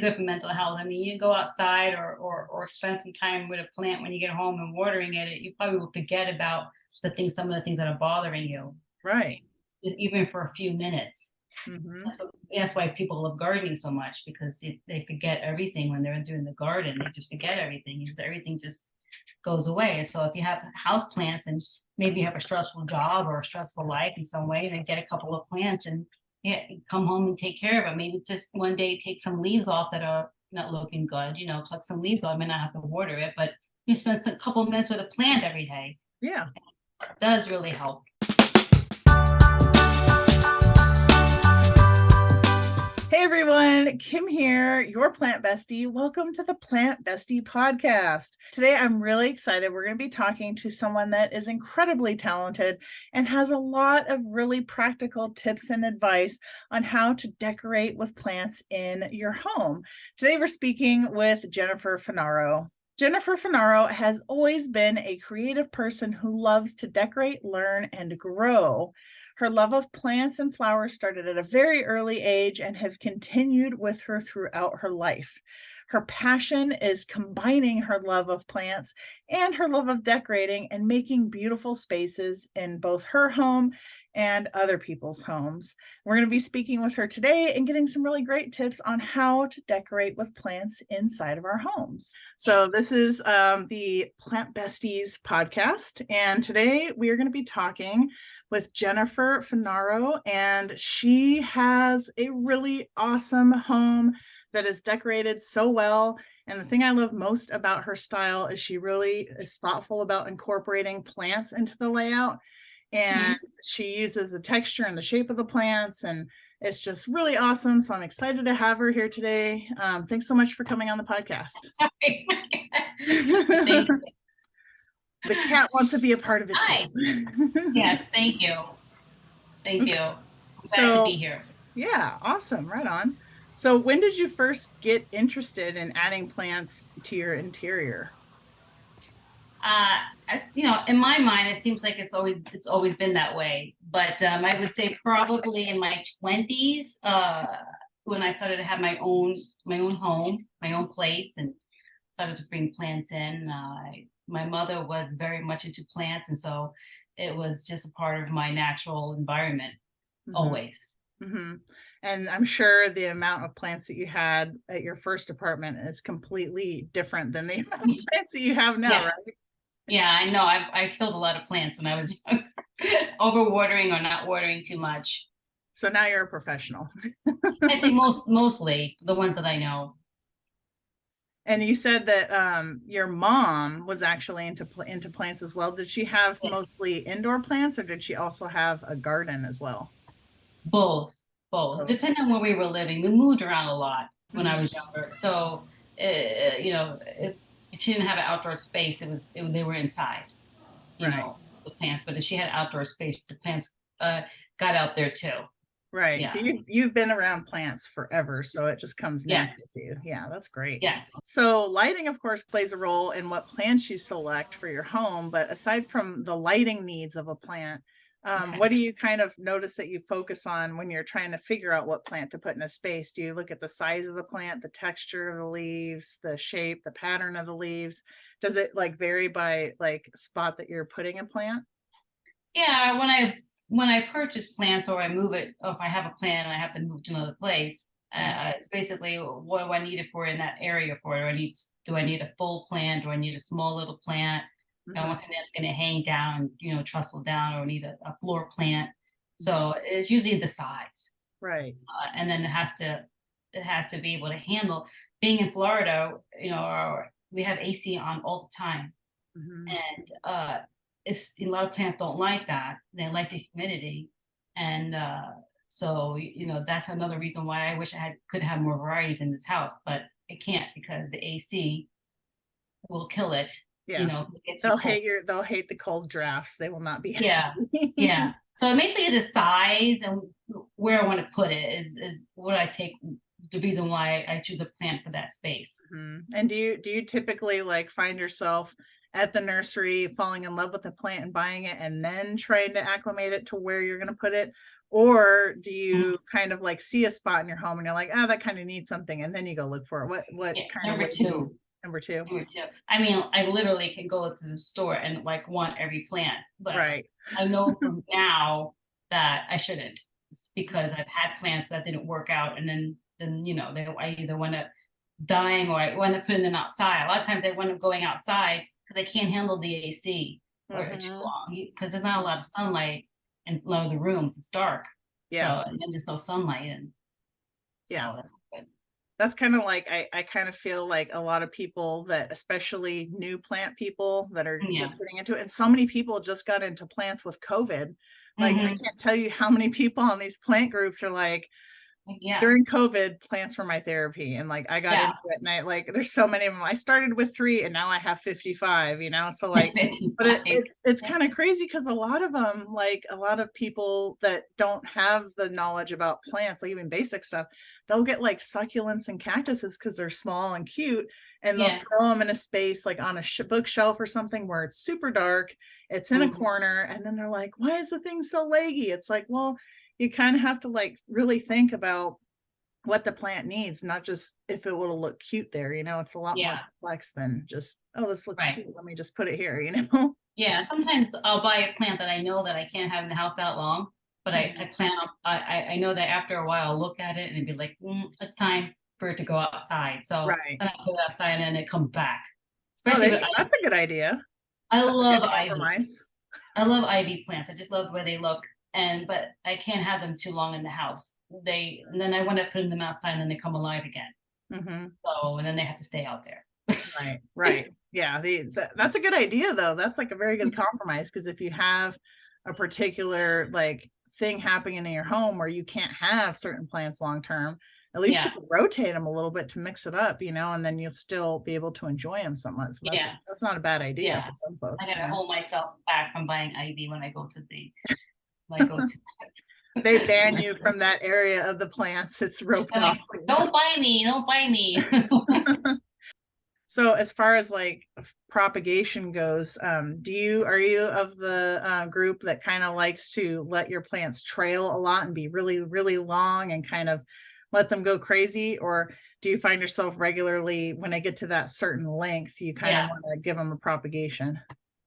good for mental health. I mean, you go outside or spend some time with a plant when you get home and watering it, you probably will forget about some of the things that are bothering you, Right. even for a few minutes. Mm-hmm. That's why people love gardening so much, because they forget everything when they're doing the garden. They just forget everything, because everything just goes away. So if you have house plants and maybe you have a stressful job or a stressful life in some way, then get a couple of plants and come home and take care of it. Maybe just one day take some leaves off that are not looking good, pluck some leaves off. I may not have to water it, but you spend a couple of minutes with a plant every day. Yeah. It does really help. Hey everyone, Kim here, your plant bestie. Welcome to the Plant Bestie podcast. Today I'm really excited. We're going to be talking to someone that is incredibly talented and has a lot of really practical tips and advice on how to decorate with plants in your home. Today we're speaking with Jennifer Fanaro. Jennifer Fanaro has always been a creative person who loves to decorate, learn, and grow. Her love of plants and flowers started at a very early age and have continued with her throughout her life. Her passion is combining her love of plants and her love of decorating and making beautiful spaces in both her home and other people's homes. We're going to be speaking with her today and getting some really great tips on how to decorate with plants inside of our homes. So this is the Plant Besties podcast, and today we are going to be talking with Jennifer Fanaro, and she has a really awesome home that is decorated so well. And the thing I love most about her style is she really is thoughtful about incorporating plants into the layout, and she uses the texture and the shape of the plants, and it's just really awesome. So I'm excited to have her here today. Thanks so much for coming on the podcast. Sorry. Thank you. The cat wants to be a part of it too. Yes, thank you. Thank you. Glad to be here. Yeah, awesome. Right on. So when did you first get interested in adding plants to your interior? As in my mind, it seems like it's always been that way. But I would say probably in my 20s, when I started to have my own home, my own place, and started to bring plants in. My mother was very much into plants, and so it was just a part of my natural environment, always. Mm-hmm. And I'm sure the amount of plants that you had at your first apartment is completely different than the amount of plants that you have now, right? Yeah, I know. I killed a lot of plants when I was young, overwatering or not watering too much. So now you're a professional. I think mostly the ones that I know. And you said that your mom was actually into plants as well. Did she have mostly indoor plants, or did she also have a garden as well? Both. Depending on where we were living, we moved around a lot when I was younger. So, if she didn't have an outdoor space, they were inside. The plants. But if she had outdoor space, the plants got out there too. Right. Yeah. So you've been around plants forever, so it just comes natural to you. Yeah, that's great. Yes. So lighting, of course, plays a role in what plants you select for your home. But aside from the lighting needs of a plant, what do you kind of notice that you focus on when you're trying to figure out what plant to put in a space? Do you look at the size of the plant, the texture of the leaves, the shape, the pattern of the leaves? Does it vary by spot that you're putting a plant? Yeah, when I purchase plants or I move it, or if I have a plant and I have to move to another place, it's basically what do I need it for in that area for? Do I need a full plant? Do I need a small little plant? I want something that's going to hang down, trestle down, or need a floor plant. So it's usually the size, right? And then it has to be able to handle. Being in Florida, we have AC on all the time, and a lot of plants don't like that. They like the humidity, and so that's another reason why I wish could have more varieties in this house, but I can't because the AC will kill it. Yeah. They'll hate the cold drafts. They will not be happy. Yeah. So basically the size and where I want to put it is what I take the reason why I choose a plant for that space. And do you typically find yourself at the nursery falling in love with a plant and buying it and then trying to acclimate it to where you're going to put it? Or do you kind of like see a spot in your home and you're like, oh, that kind of needs something, and then you go look for it? What Yeah, kind of number way do you? two. Number two. Number two. I mean, I literally can go to the store and like want every plant, but Right. I know from now that I shouldn't because I've had plants that didn't work out, and then I either wind up dying or I wind up putting them outside. A lot of times I wind up going outside because I can't handle the AC or too Mhm. long because there's not a lot of sunlight in a lot of the rooms. It's dark, so Yeah. and then just no sunlight, and Yeah. so that's good. That's kind of like I kind of feel like a lot of people that, especially new plant people that are Yeah. just getting into it, and so many people just got into plants with COVID. Like I Hmm. can't tell you how many people on these plant groups are like, Yeah. during COVID, plants were my therapy. And like I got Yeah. into it and I like there's so many of them. I started with 3 and now I have 55, you know. So like, It's but like, it's kind of crazy because a lot of them, like a lot of people that don't have the knowledge about plants, like even basic stuff, they'll get like succulents and cactuses because they're small and cute, and they'll yeah. throw them in a space like on a bookshelf or something where it's super dark, it's in a Mhm. corner, and then they're like, why is the thing so leggy? It's like, well, you kind of have to like really think about what the plant needs, not just if it will look cute there. You know, it's a lot more Yeah. complex than just, oh, this looks Right. cute, let me just put it here, you know. Yeah. Sometimes I'll buy a plant that I know that I can't have in the house that long, but I Mhm. plan on, I know that after a while I'll look at it and it'd be like, it's time for it to go outside. So Right. then I put it outside and then it comes back. Oh, Especially there you with go. That's a good idea. I That's a love good ivy. compromise. I love ivy plants. I just love the way they look. But I can't have them too long in the house. And then I want to put them outside and then they come alive again. Hmm. So, and then they have to stay out there. Right, right. Yeah, that's a good idea though. That's like a very good compromise, because if you have a particular like thing happening in your home where you can't have certain plants long term, at least you Yeah. can rotate them a little bit to mix it up, you know, and then you'll still be able to enjoy them somewhat. So Yeah. that's not a bad idea Yeah. for some I folks, you gotta know. hold myself back from buying ivy when I go to They to ban my you store. from that area of the plants. It's roped They're off like, like don't buy me, don't buy me. that. So as far as like propagation goes, are you of the group that kind of likes to let your plants trail a lot and be really, really long and kind of let them go crazy? Or do you find yourself regularly when they get to that certain length, you kind of Yeah. want to give them a propagation?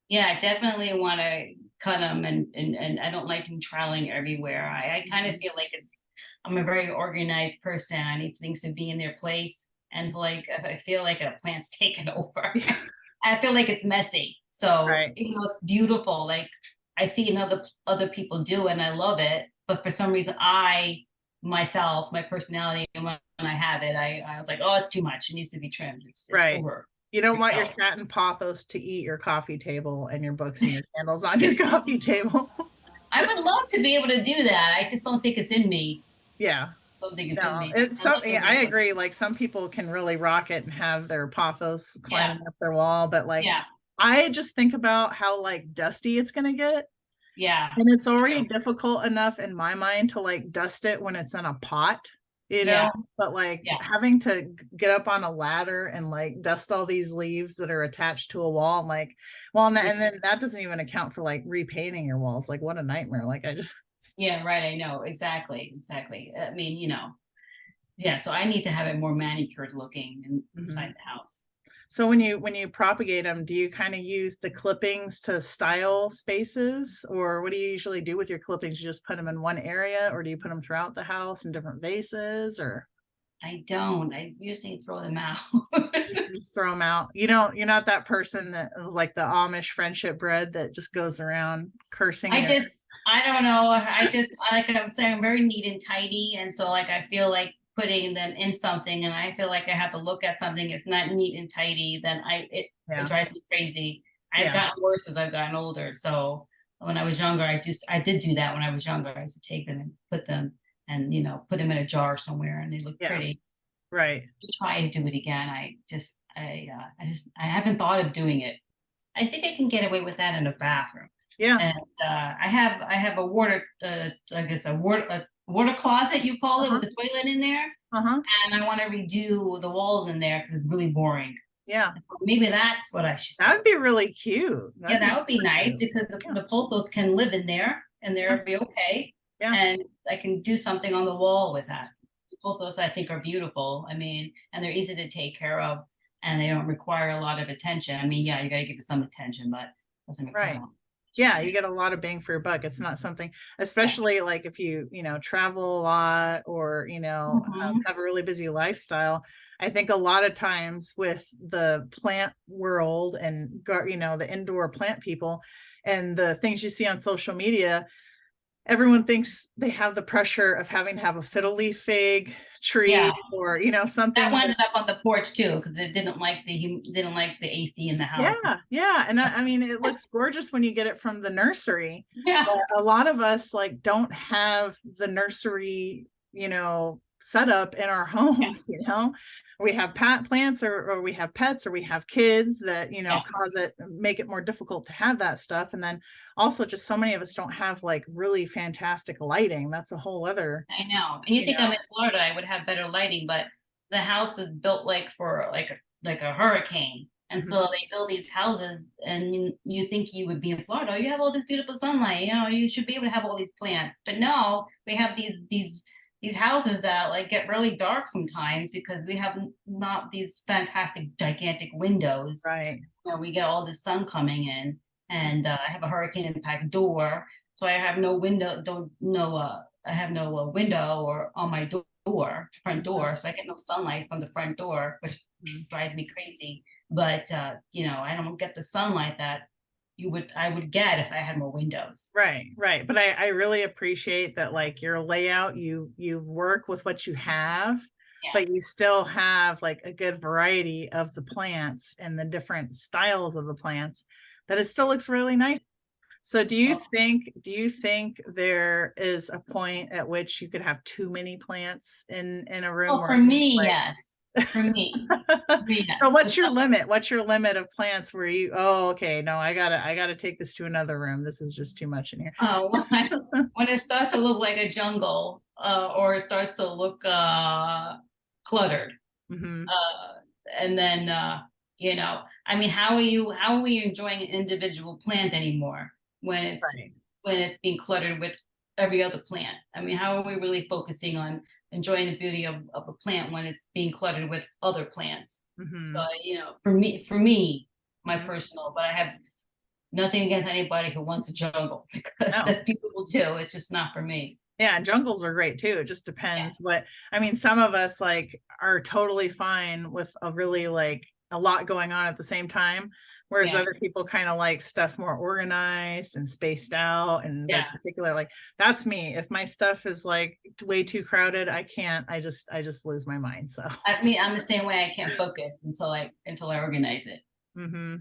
Yeah, I definitely want to cut them and I don't like them traveling everywhere. I kind of Mhm. feel like I'm a very organized person. I need things to be in their place. And like if I feel like a plant's taken over, Yeah, I feel like it's messy. So right. even though it's beautiful, like I see in other people do and I love it, but for some reason myself, my personality, and when I have it, I was like, oh, it's too much. It needs to be trimmed. It's Right. over You don't want your overkill. satin pothos to eat your coffee table and your books and your candles on your coffee table. I would love to be able to do that. I just don't think it's in me. Yeah. Don't think it's in No, me. it's I love something the way I it looks. agree. Like some people can really rock it and have their pothos Yeah, climbing up their wall, but like yeah, I just think about how like dusty it's gonna get. yeah. And it's It's already true. difficult enough in my mind to like dust it when it's in a pot, you Yeah, know, but like yeah, having to get up on a ladder and like dust all these leaves that are attached to a wall, and like, well, and then that doesn't even account for like repainting your walls. Like, what a nightmare. Like, I just, yeah. Right. I know exactly, exactly. I mean, yeah. So I need to have it more manicured looking inside Mhm. the house. So when you propagate them, do you kind of use the clippings to style spaces, or what do you usually do with your clippings? You just put them in one area, or do you put them throughout the house in different vases, or I don't. I usually throw them out. you just throw them out? You don't. You're not that person that is like the Amish friendship bread that just goes around cursing their. I don't know. Like I'm saying, I'm very neat and tidy. And so like, I feel like putting them in something and I feel like I have to look at something that's not neat and tidy, then it Yeah, drives me crazy. I've yeah, gotten worse as I've gotten older. So when I was younger, I did do that when I was younger. I used to take them and put them and, put them in a jar somewhere and they look yeah. pretty. Right. Try to do it again. I haven't thought of doing it. I think I can get away with that in a bathroom. Yeah. And I have a water, I guess a water closet you call it Uh-huh. with the toilet in there, Uh-huh. and I want to redo the walls in there because it's really boring. Yeah. Maybe that's what I should That do. would be really cute. Yeah, That'd be that would be super nice cute. because Yeah. the pothos can live in there and Yeah. they'll be okay. Yeah. and I can do something on the wall with that. Both those I think are beautiful. I mean, and they're easy to take care of, and they don't require a lot of attention. I mean, yeah, you got to give it some attention, but it doesn't require a Right. lot. Yeah, you get a lot of bang for your buck. It's not something, Yeah. especially like if you know, travel a lot or, Mhm. have a really busy lifestyle. I think a lot of times with the plant world and, the indoor plant people and the things you see on social media, everyone thinks they have the pressure of having to have a fiddle leaf fig tree Yeah, or, something that that. wound up on the porch too because it didn't like the AC in the house. Yeah, yeah, and I mean, it looks gorgeous when you get it from the nursery, Yeah, but a lot of us, like, don't have the nursery, setup in our yeah, homes, We have plants or we have pets or we have kids that, yeah. make it more difficult to have that stuff, and then also just so many of us don't have, like, really fantastic lighting. That's a whole other, I know. And you you think I'm know in Florida, I would have better lighting, but the house was built like for like a hurricane. And Mhm. so they build these houses and you think you would be in Florida. Oh, you have all this beautiful sunlight, you should be able to have all these plants. But no, we have these houses that like get really dark sometimes because we have not these fantastic gigantic windows Right. where we get all the sun coming in. And I have a hurricane impact door, so I have no window, don't no I have no window or on my front Mhm. door, so I get no sunlight from the front door, which Mhm. drives me crazy. But I don't get the sunlight that I would get if I had more windows. Right, right. But I really appreciate that, like, your layout, you work with what you have, Yeah. but you still have like a good variety of the plants and the different styles of the plants that it still looks really nice. So So, do you think there is a point at which you could have too many plants in a room well, where for it's me, like. yes. For me, So yes. what's your limit? What's your limit of plants where oh, okay, no, I gotta take this to another room. This is just too much in here. When it starts to look like a jungle, or it starts to look cluttered, Hmm. uh, and then I mean, how are we enjoying an individual plant anymore when Right. it's being cluttered with every other plant? I mean, how are we really focusing on enjoying the beauty of a plant when it's being cluttered with other plants? So Hmm. for me my Hmm. personal, but I have nothing against anybody who wants a jungle because No. that's beautiful too. It's just not for me. Yeah, and jungles are great too. It just Yeah, depends what. I mean, some of us like are totally fine with a really like a lot going on at the same time, whereas yeah, other people kind of like stuff more organized and spaced out and they're yeah. particular like that's me. If my stuff is like way too crowded, I can't. I just lose my mind. So. I mean, I'm the same way. I can't focus until I organize it. Hmm.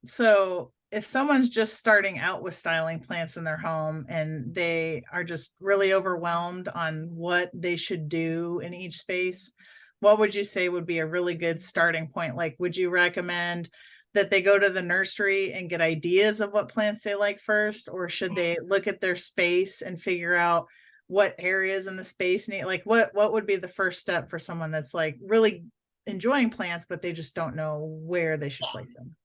So if someone's just starting out with styling plants in their home and they are just really overwhelmed on what they should do in each space, what would you say would be a really good starting point? Like, would you recommend that they go to the nursery and get ideas of what plants they like first, or should they look at their space and figure out what areas in the space need, like what would be the first step for someone that's like really enjoying plants, but they just don't know where they should Yeah. place them?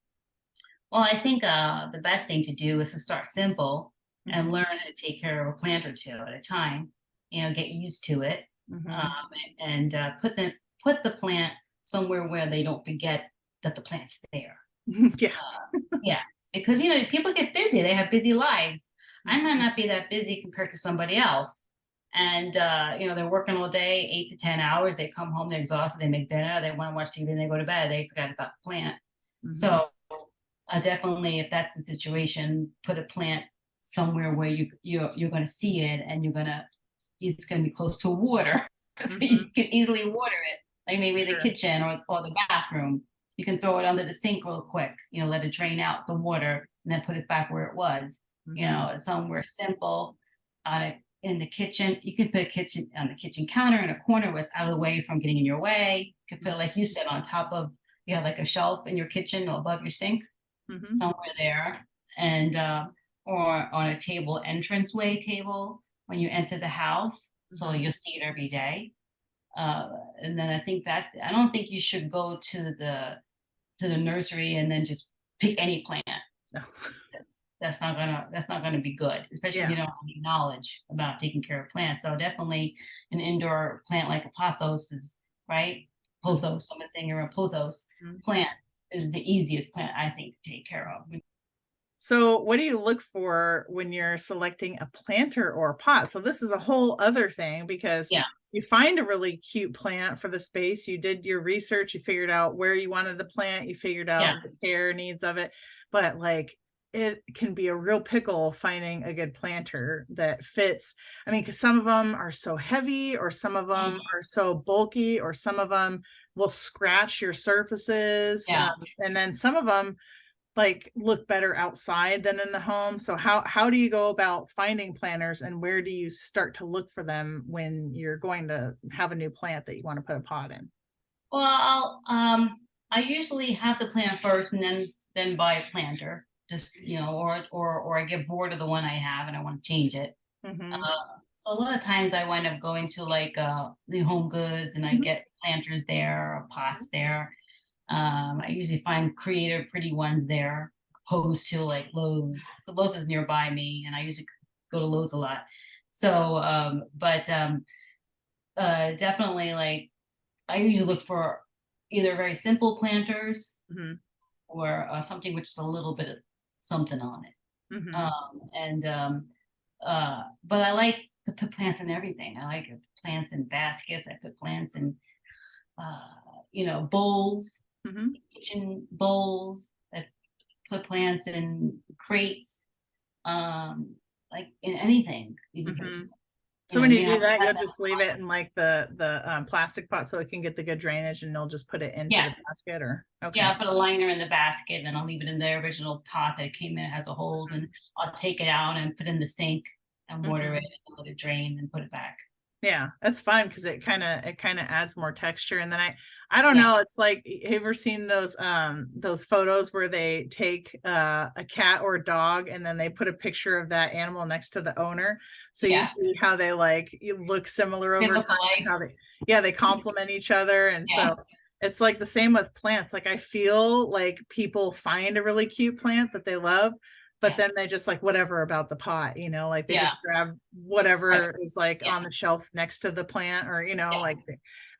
Well, I think the best thing to do is to start simple and Mhm. learn how to take care of a plant or two at a time. Get used to it, um, Mhm. and put the plant somewhere where they don't forget that the plant's there. Yeah. Yeah, because people get busy. They have busy lives. I might Mhm. not be that busy compared to somebody else. And they're working all day, 8 to 10 hours. They come home, they're exhausted, they make dinner, they want to watch TV, and they go to bed. They forgot about the plant. Mhm. So definitely, if that's the situation, put a plant somewhere where you're going to see it, and it's going to be close to water, so you Mhm. can easily water it. Like maybe the Sure. kitchen or the bathroom. You can throw it under the sink real quick. Let it drain out the water, and then put it back where it was. Mhm. Somewhere simple, in the kitchen. You can put a kitchen on the kitchen counter in a corner where it's out of the way from getting in your way. You can put, like you said, on top of you have like a shelf in your kitchen or above your sink Mhm. somewhere there, and or on a table, entranceway table when you enter the house, so Mhm. you'll see it every day. Uh, and then I don't think you should go to the nursery and then just pick any plant. No. that's not gonna be good, especially if Yeah. you don't have any knowledge about taking care of plants. So definitely an indoor plant like a pothos is right. Pothos, I'm saying you're a pothos Mhm. plant is the easiest plant I think to take care of. So what do you look for when you're selecting a planter or a pot? So this is a whole other thing because Yeah, you find a really cute plant for the space. You did your research, you figured out where you wanted the plant, you figured yeah, out the care needs of it. But like it can be a real pickle finding a good planter that fits. I mean, because some of them are so heavy, or some of them mhm, are so bulky, or some of them will scratch your surfaces. yeah. And then some of them like look better outside than in the home. So how do you go about finding planters, and where do you start to look for them when you're going to have a new plant that you want to put a pot in? Well, I usually have the plant first and then buy a planter. Just or I get bored of the one I have and I want to change it. Mm-hmm. So a lot of times I wind up going to like the Home Goods and I Mm-hmm. get planters there or pots there. I usually find creative, pretty ones there, opposed to like Lowe's. Lowe's is nearby me, and I usually go to Lowe's a lot. So, but definitely like I usually look for either very simple planters Mm-hmm. or something which is a little bit of something on it. Mm-hmm. But I like to put plants in everything. I like plants in baskets. I put plants in, uh, bowls, Mm-hmm. kitchen bowls. I put plants in crates. Like in anything you can put. Mm-hmm. You So know, when you you have do to that, have you'll that. just leave it in like the plastic pot so it can get the good drainage, and they'll just put it into Yeah, the basket, or yeah. okay. I'll put a liner in the basket, and I'll leave it in the original pot that it came in. It has the holes, and I'll take it out and put it in the sink and water it Mm-hmm. and let it drain and put it back. Yeah, that's fun because it kind of adds more texture. And then I don't Yeah, know, it's like, have you ever seen those photos where they take a cat or a dog and then they put a picture of that animal next to the owner, so you yeah. see how they like you look similar They over look time, and alike. how they complement each other. And Yeah, so it's like the same with plants. Like I feel like people find a really cute plant that they love, but yeah, then they just like whatever about the pot, like they yeah. just grab Right. whatever is like Yeah, on the shelf next to the plant, or yeah, like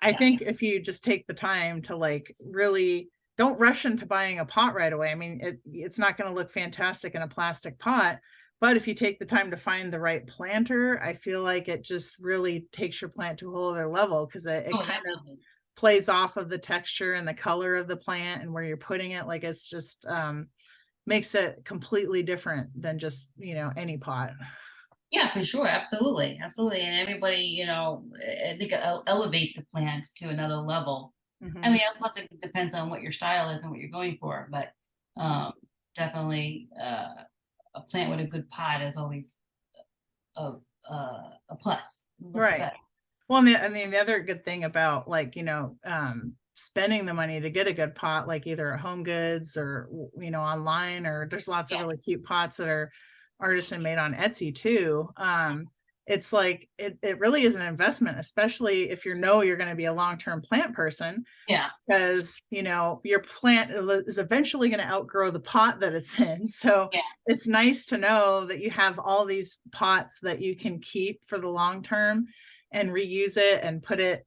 I yeah. think if you just take the time to like really don't rush into buying a pot right away. I mean, it's not going to look fantastic in a plastic pot, but if you take the time to find the right planter, I feel like it just really takes your plant to a whole other level, because it Oh, kind of definitely. plays off of the texture and the color of the plant and where you're putting it. Like it's just makes it completely different than just any pot. Yeah, for sure. Absolutely. Absolutely. And everybody, I think elevates the plant to another level. I Mm-hmm. mean, plus it depends on what your style is and what you're going for, but Mm-hmm. definitely a plant with a good pot is always a a plus. It looks Right. better. Well, and the other good thing about like spending the money to get a good pot, like either at Home Goods or online, or there's lots of Yeah. really cute pots that are artisan made on Etsy too. It's like it really is an investment, especially if you're going to be a long-term plant person, Yeah. because your plant is eventually going to outgrow the pot that it's in. So Yeah. it's nice to know that you have all these pots that you can keep for the long term and reuse it and put a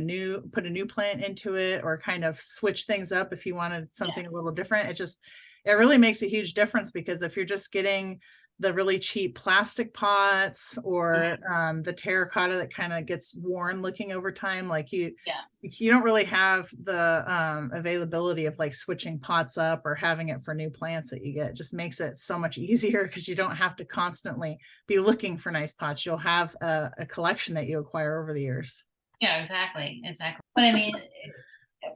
new plant into it, or kind of switch things up if you wanted Yeah. something a little different. It really makes a huge difference, because if you're just getting the really cheap plastic pots, or Mhm. the terracotta that kind of gets worn looking over time, like Yeah. you don't really have the availability of like switching pots up or having it for new plants that you get. It just makes it so much easier, because you don't have to constantly be looking for nice pots. You'll have a collection that you acquire over the years. Yeah, exactly. Exactly. But I mean,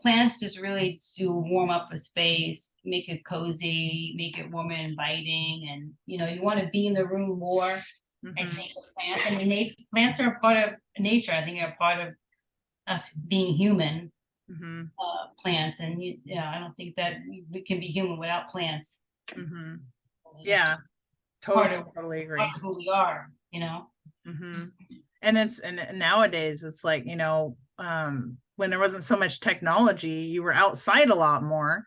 plants just really to warm up a space, make it cozy, make it warm and inviting, and you want to be in the room more. I Mm-hmm. think a plant. I mean, plants are a part of nature. I think they're a part of us being human. Mm-hmm. Plants, and I don't think that we can be human without plants. Mm-hmm. It's just Yeah, part of totally part agree. of who we are. Mm-hmm. And nowadays it's like, when there wasn't so much technology, you were outside a lot more.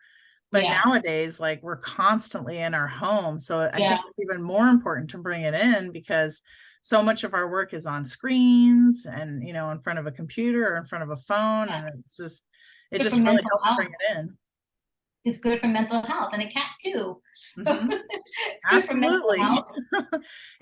But Yeah, nowadays, like we're constantly in our home. So I yeah, think it's even more important to bring it in because so much of our work is on screens and, in front of a computer or in front of a phone. yeah. And it Good for just really mental helps bring health. it in. It's good for mental health and a cat too. So Mhm. it's good for mental Absolutely. health.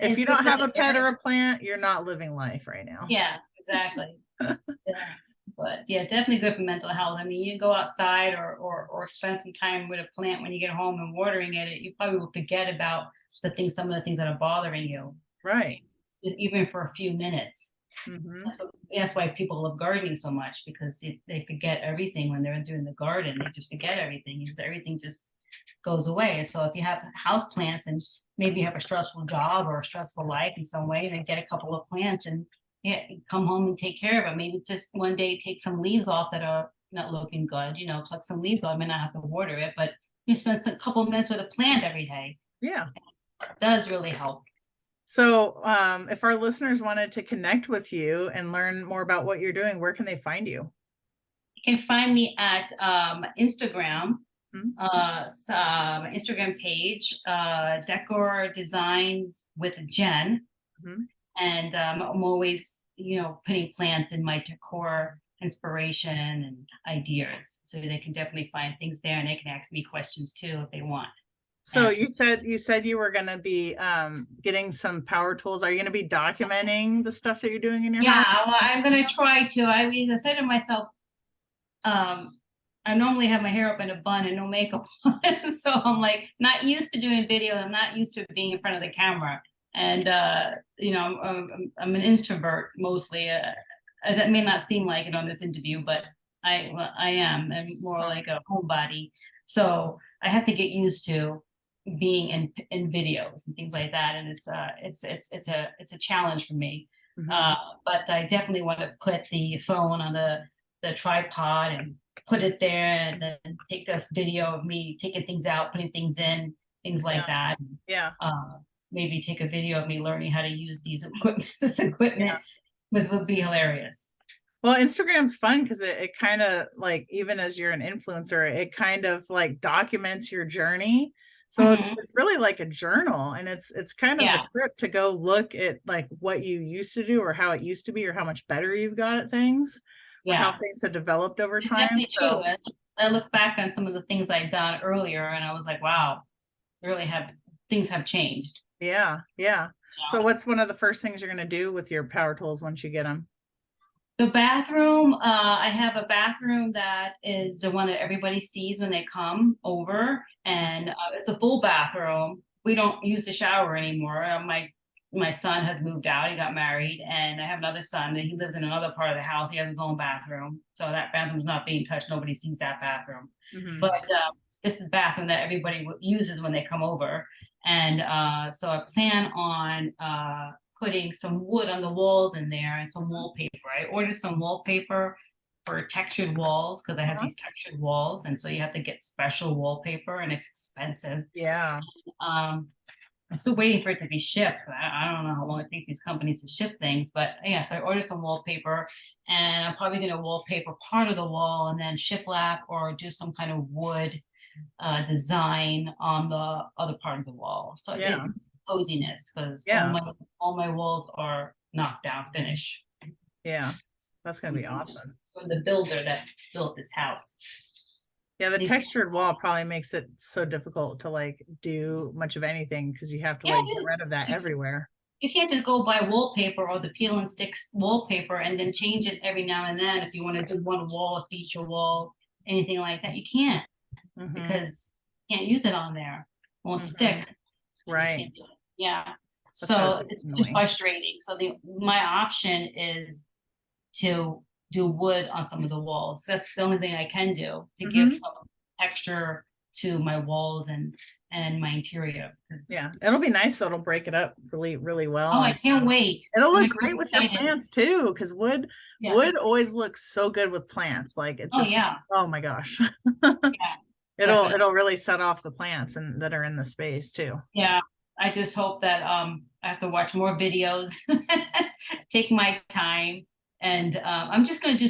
If It's you good don't for have the a pet or area. a plant, you're not living life right now. Yeah, exactly. Yeah. But yeah, definitely good for mental health. I mean, you go outside or spend some time with a plant when you get home and watering it, you probably will forget about some of the things that are bothering you, Right. even for a few minutes. Hmm. That's why people love gardening so much because they forget everything when they're doing the garden. They just forget everything because everything just goes away. So if you have house plants and maybe you have a stressful job or a stressful life in some way, then get a couple of plants and yeah, come home and take care of it. Maybe just one day take some leaves off that are not looking good. Pluck some leaves off. I may not have to water it, but you spend a couple of minutes with a plant every day. Yeah. It does really help. So, if our listeners wanted to connect with you and learn more about what you're doing, where can they find you? You can find me at Instagram. Mhm. Instagram page, Decor Designs with Jen. Mhm. And I'm always, putting plants in my decor inspiration and ideas. So they can definitely find things there and they can ask me questions too if they want So you answers. said you said you were going to be getting some power tools. Are you going to be documenting the stuff that you're doing in your house? Yeah, well, I'm gonna try to. I said to myself, um, I normally have my hair up in a bun and no makeup on. So I'm like not used to doing video. I'm not used to being in front of the camera. And I'm an introvert mostly. That may not seem like it on this interview, but I am. I'm more like a homebody. So I have to get used to being in videos and things like that. And it's a challenge for me. Mhm. Uh, but I definitely want to put the phone on the tripod and put it there and then take this video of me taking things out, putting things in, things Yeah. like that. Yeah. Maybe take a video of me learning how to use this Yeah. equipment. This would be hilarious. Well, Instagram's fun because it kind of like, even as you're an influencer, it kind of like documents your journey. So Hmm. it's really like a journal, and it's kind of a Yeah, trip to go look at like what you used to do or how it used to be or how much better you've got at things or how yeah, things have developed over it's time. definitely true. So I look back on some of the things I've done earlier, and I was like, wow, really have things have changed. yeah, yeah. So what's one of the first things you're going to do with your power tools once you get them? The bathroom, I have a bathroom that is the one that everybody sees when they come over, and it's a full bathroom. We don't use the shower anymore. My son has moved out. He got married, and I have another son that he lives in another part of the house. He has his own bathroom, so that bathroom's not being touched. Nobody sees that bathroom. Hmm. But this is bathroom that everybody uses when they come over, and so I plan on putting some wood on the walls in there and some wallpaper. I ordered some wallpaper for textured walls because I have these textured walls, and so you have to get special wallpaper, and it's expensive. Yeah. Um, I'm still waiting for it to be shipped. I don't know how long it takes these companies to ship things, but yeah, so I ordered some wallpaper, and I'm probably going to wallpaper part of the wall and then shiplap or do some kind of wood design on the other part of the wall. So it Yeah. coziness because all Yeah. my walls are knocked down finish. Yeah. That's going to be awesome. From the builder that built this house. Yeah, the These, textured wall probably makes it so difficult to like do much of anything because you have to yeah, like get it is. rid of that everywhere. You can't just go buy wallpaper or the peel and sticks wallpaper and then change it every now and then if you want to do one wall, a feature wall, anything like that. You can't Hmm. because you can't use it on there. It won't Hmm. stick. Right. Yeah. That's gotta So be it's annoying. frustrating. So my option is to do wood on some of the walls. That's the only thing I can do to give Hmm. some texture to my walls and my interior. Yeah, it'll be nice. So it'll break it up really, really well, Oh, I and can't wait. it'll I'm look great with your excited. plants too. Because Yeah. wood always looks so good with plants. Like it Oh just, yeah. oh my gosh, Yeah. Definitely. it'll really set off the plants and that are in the space too. Yeah. I just hope that I have to watch more videos, take my time, And I'm just going to do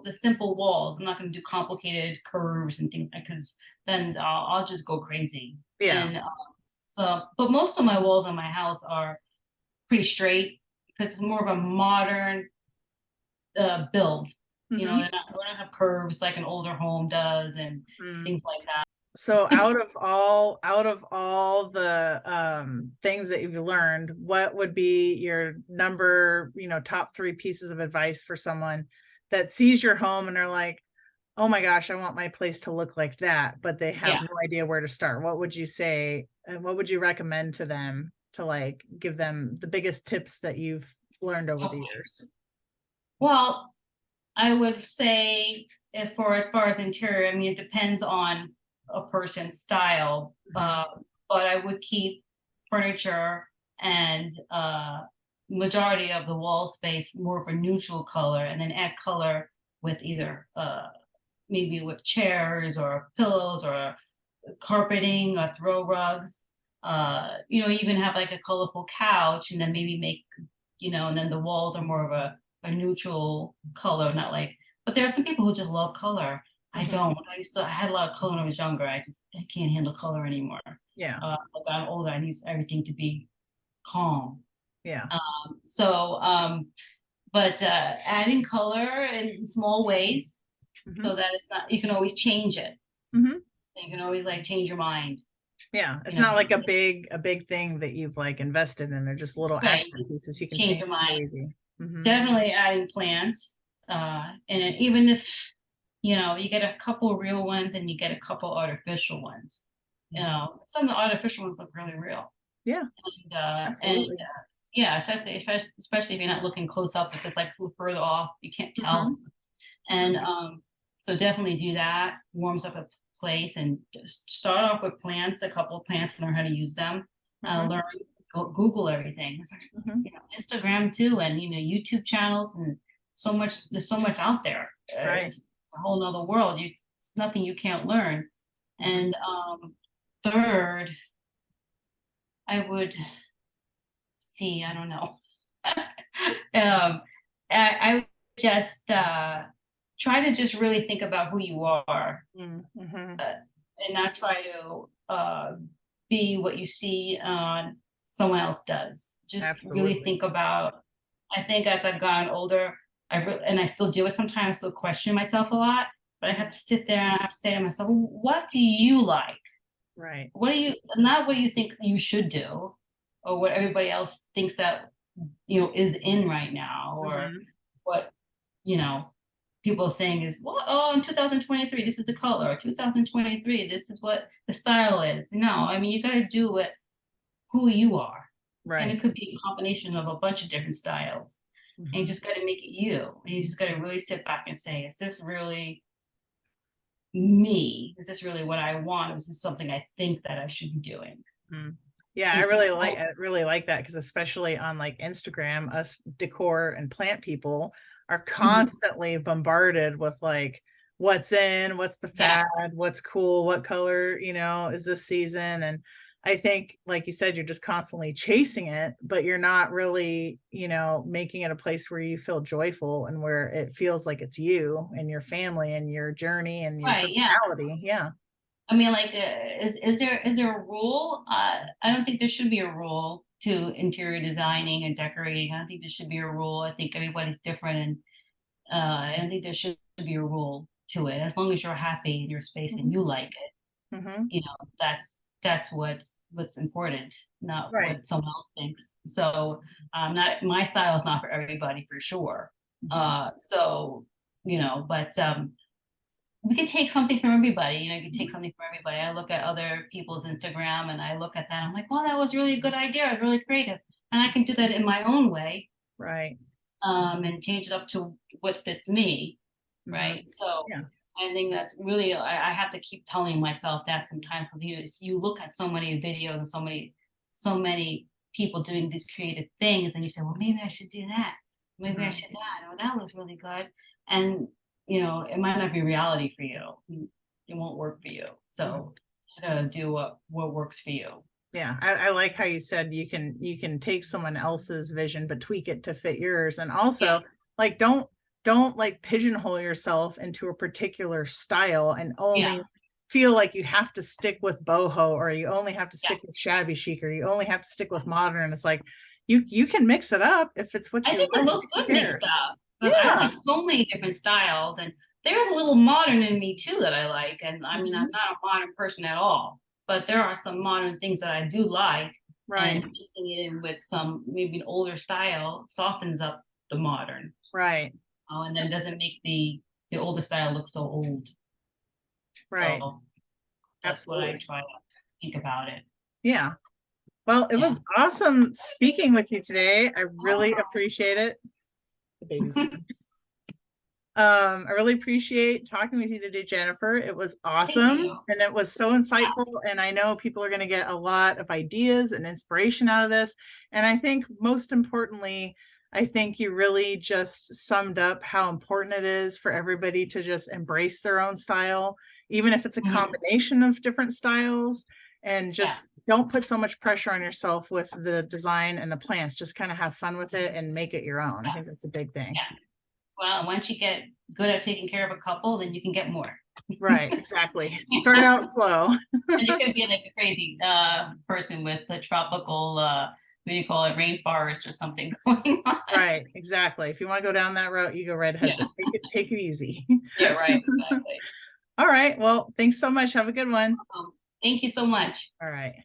the simple walls. I'm not going to do complicated curves and things because then I'll just go crazy. Yeah. And so, but most of my walls on my house are pretty straight because it's more of a modern build. You know, Mm-hmm. we don't have curves like an older home does and things like that. So out of all the things that you've learned, what would be your number, top three pieces of advice for someone that sees your home and they're like, oh my gosh, I want my place to look like that, but they have Yeah. no idea where to start? What would you say and what would you recommend to them to like give them the biggest tips that you've learned over the Okay. years? Well, I would say if for as far as interior, I mean, it depends on a person's style. Mhm. But I would keep furniture and majority of the wall space more of a neutral color, and then add color with either maybe with chairs or pillows or carpeting or throw rugs. Even have like a colorful couch, and then maybe make, and then the walls are more of a neutral color, not like. But there are some people who just love color. I Mhm. don't. I had a lot of color when I was younger. I can't handle color anymore. Yeah. As I got older, I need everything to be calm. Yeah. But adding color in small ways Mhm. so that it's not. You can always change it. Mhm. You can always like change your mind. Yeah, You it's know, not like a big thing that you've like invested in. They're just little right? accent pieces you can Change change your so mind. easy. Mhm. Definitely adding plants. And even if, you get a couple real ones and you get a couple artificial ones. Some of the artificial ones look really real. Yeah, And absolutely. yeah, especially if you're not looking close up, if it's like further off, you can't tell. Mhm. And so definitely do that. Warms up a place and just start off with plants, a couple of plants, learn how to use them. Mhm. Learn, Google everything. Mhm. Instagram too, and YouTube channels, and there's so much out there. Right. It's a whole nother world. It's nothing you can't learn. Mhm. And third, I would see, I don't know. I would just try to just really think about who you are, Mhm. uh, and not try to be what you see someone else does. Just really Absolutely. think about. I think as I've gotten older, and I still do it sometimes. I still question myself a lot, but I have to sit there and I have to say to myself, "What do you like? Right. What do you not what you think you should do, or what everybody else thinks that is in right now, or Mhm. what you know people are saying is, well, oh, in 2023 this is the color, or 2023 this is what the style is. No, I mean, you got to do it who you are, and Right. it could be a combination of a bunch of different styles, and you Mhm. just got to make it you, and you just got to really sit back and say, is this really me? Is this really what I want, or is this something I think that I should be doing? Mhm. Yeah, You know? I really like that because especially on like Instagram, us decor and plant people are Mhm. constantly bombarded with like what's in, what's the Yeah. fad, what's cool, what color, is this season. And I think, like you said, you're just constantly chasing it, but you're not really, making it a place where you feel joyful and where it feels like it's you and your family and your journey and your Right. Yeah. personality. Yeah. I mean, like, is there a rule? I don't think there should be a rule to interior designing and decorating. I don't think there should be a rule. I think everybody's different, and I don't think there should be a rule to it. As long as you're happy in your space and Mhm. you like it, Mhm. that's what's important, not Right. what someone else thinks. So, not my style is not for everybody for sure. Mhm. So but we could take something from everybody. You can take Mhm. something from everybody. I look at other people's Instagram and I look at that. I'm like, well, that was really a good idea. It's really creative. And I can do that in my own way, Right. and change it up to what fits me. Mhm. Right. So Yeah. I think that's really, I have to keep telling myself that sometimes, because you look at so many videos and so many people doing these creative things, and you say, well, maybe I should do that. Maybe I Mhm. should that. Oh, that looks really good. And it might not be reality for you. It won't work for you. Mhm. So you gotta do what works for you. Yeah, I like how you said you can take someone else's vision but tweak it to fit yours. And Yeah. also, like, don't like pigeonhole yourself into a particular style and only Yeah, feel like you have to stick with boho, or you only have to yeah. stick with shabby chic, or you only have to stick with modern. It's like you can mix it up if it's what I you think it like. looks Who good mixed cares? up, but I Yeah. like so many different styles, and there's a little modern in me too that I like. And I mean, I'm Mhm. not a modern person at all, but there are some modern things that I do like, Right. and mixing it in with some maybe an older style softens up the modern, Right. and then doesn't make the older style look so old. Right. So that's what I Absolutely. try to think about it. Yeah. Well, it Yeah. was awesome speaking with you today. I really Oh, appreciate it. The baby's I really appreciate talking with you today, Jennifer. It was thank awesome you. and it was so insightful. And I know people are going to get a lot of ideas and inspiration out of this. And I think most importantly, I think you really just summed up how important it is for everybody to just embrace their own style, even if it's a Mhm. combination of different styles, and Yeah. just don't put so much pressure on yourself with the design and the plants. Just kind of have fun with it and make it your own. I think that's a big thing. Yeah. Well, once you get good at taking care of a couple, then you can get more. Right, exactly. Start out slow. And you could be like a crazy person with the tropical what do you call it, rainforest or something going on. Right, exactly. If you want to go down that route, you go right ahead, Yeah. but take it easy. Yeah, right, exactly. All right. Well, thanks so much. Have a good one. Um, Thank you so much. All right.